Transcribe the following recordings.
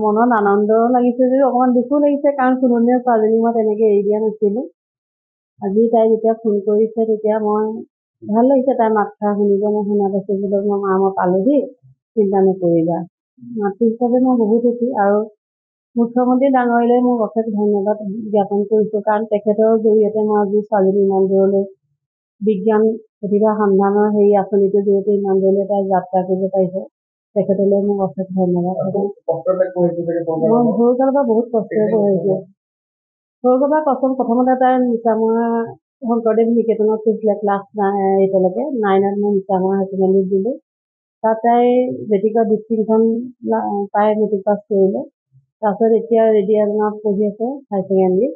মনত আনন্দ লাগিছে যদিও অকণমান দুখো লাগিছে, কাৰণ সোণনীয়া ছোৱালীজনী মই তেনেকৈ এৰি দিয়া নাছিলোঁ। আজি তাই যেতিয়া ফোন কৰিছে তেতিয়া মই ভাল লাগিছে, তাইৰ মাতষাৰ শুনিব মই শুনা পাইছোঁ বোলো মই পালোহি, চিন্তা নকৰিবা। মাতৃ হিচাপে মই বহুত সুখী, আৰু মুখ্যমন্ত্ৰী ডাঙৰীয়ালৈ মোক অশেষ ধন্যবাদ জ্ঞাপন কৰিছোঁ, কাৰণ তেখেতৰ জৰিয়তে মই আজি ছোৱালীজনী ইমান দূৰলৈ বিজ্ঞান প্ৰতিভা সন্ধানৰ সেই আঁচনিটোৰ জৰিয়তে ইমান দূৰলৈ তাই যাত্ৰা কৰিব পাৰিছে। তেখেতলৈ মোক অশেষ ধন্যবাদ। মই সৰুকালৰ পৰা বহুত কষ্টৰে পঢ়িছোঁ। সৰুকালৰ পৰা কষ্ট, প্ৰথমতে তাই নিচামৰা শংকৰদেৱ নিকেতনত পঢ়িছিলে ক্লাছ 8লৈকে। 9ত মই নিচামৰা হাই ছেকেণ্ডেৰীত দিলোঁ। তাত তাই মেট্ৰিকৰ ডিষ্টিংশ্যন পাই মেট্ৰিক পাছ কৰিলে। তাৰপিছত এতিয়া ৰেডিয়ানত পঢ়ি আছে হাই ছেকেণ্ডেৰী।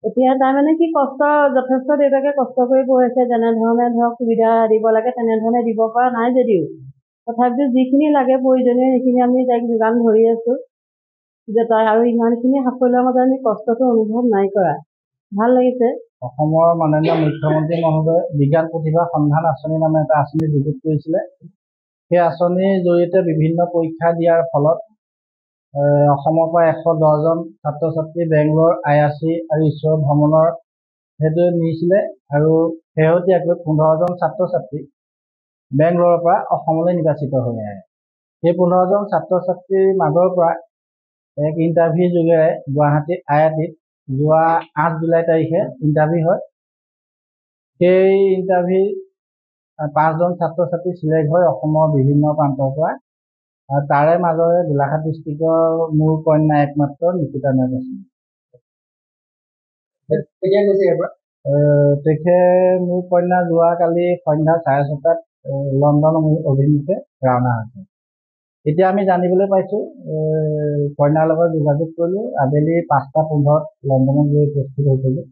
এতিয়া তাই মানে কি কষ্ট যথেষ্ট, দেউতাকে কষ্ট কৰি পঢ়িছে, যেনেধৰণে ধৰক সুবিধা দিব লাগে তেনেধৰণে দিব পৰা নাই যদিও তথাপিতো যিখিনি লাগে প্ৰয়োজনীয় সেইখিনি আমি তাইক যোগান ধৰি আছোঁ, যে তাই আৰু ইমানখিনি সাফল্যৰ মাজত আমি কষ্টটো অনুভৱ নাই কৰা। ভাল লাগিছে। অসমৰ মাননীয় মুখ্যমন্ত্ৰী মহোদয় বিজ্ঞান প্ৰতিভা সন্ধান আঁচনি নামে এটা আঁচনি যুগুত কৰিছিলে। সেই আঁচনিৰ জৰিয়তে বিভিন্ন পৰীক্ষা দিয়াৰ ফলত অসমৰ পৰা 110জন ছাত্ৰ ছাত্ৰী বেংগলোৰ IISc আৰু ঈশ্বৰ ভ্ৰমণৰ হেতু নিছিলে, আৰু শেহতীয়াকৈ 15জন ছাত্ৰ ছাত্ৰী বেংগলোৰৰ পৰা অসমলৈ নিৰ্বাচিত হৈ আহে। সেই 15জন ছাত্ৰ ছাত্ৰীৰ মাজৰ পৰা এক ইণ্টাৰভিউ যোগেৰে গুৱাহাটীৰ IITত যোৱা 8 জুলাই তাৰিখে ইণ্টাৰভিউ হয়। সেই ইণ্টাৰভিউ 5জন ছাত্ৰ ছাত্ৰী চিলেক্ট হৈ অসমৰ বিভিন্ন প্ৰান্তৰ পৰা, তাৰে মাজৰে গোলাঘাট ডিষ্ট্ৰিক্টৰ মোৰ কন্যা একমাত্ৰ নিকিতা নাথ আছে। তেখেত মোৰ কন্যা যোৱাকালি সন্ধ্যা 6:30 লণ্ডন অভিমুখে ৰাওনা হৈছে। এতিয়া আমি জানিবলৈ পাইছোঁ, কন্যাৰ লগত যোগাযোগ কৰিলোঁ, আবেলি 5:15 লণ্ডনত গৈ উপস্থিত হৈছিলোঁ।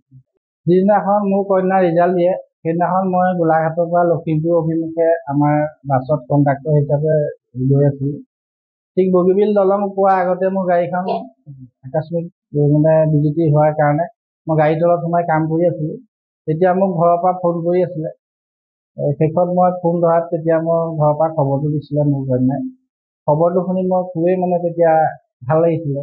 যিদিনাখন মোৰ কন্যাৰ ৰিজাল্ট দিয়ে সেইদিনাখন মই গোলাঘাটৰ পৰা লখিমপুৰ অভিমুখে আমাৰ বাছত কণ্ডাক্টৰ হিচাপে গৈ আছিলোঁ। ঠিক বগীবিল দলং পোৱাৰ আগতে মোৰ গাড়ীখন আকস্মিক বিজুতি হোৱাৰ কাৰণে মই গাড়ীৰ তলত সোমাই কাম কৰি আছিলোঁ। তেতিয়া মোক ঘৰৰ পৰা ফোন কৰি আছিলে। শেষত মই ফোন ধৰাত তেতিয়া মোৰ ঘৰৰ পৰা খবৰটো দিছিলে মোৰ কন্যাই। খবৰটো শুনি মই খুবেই তেতিয়া ভাল লাগিছিলে।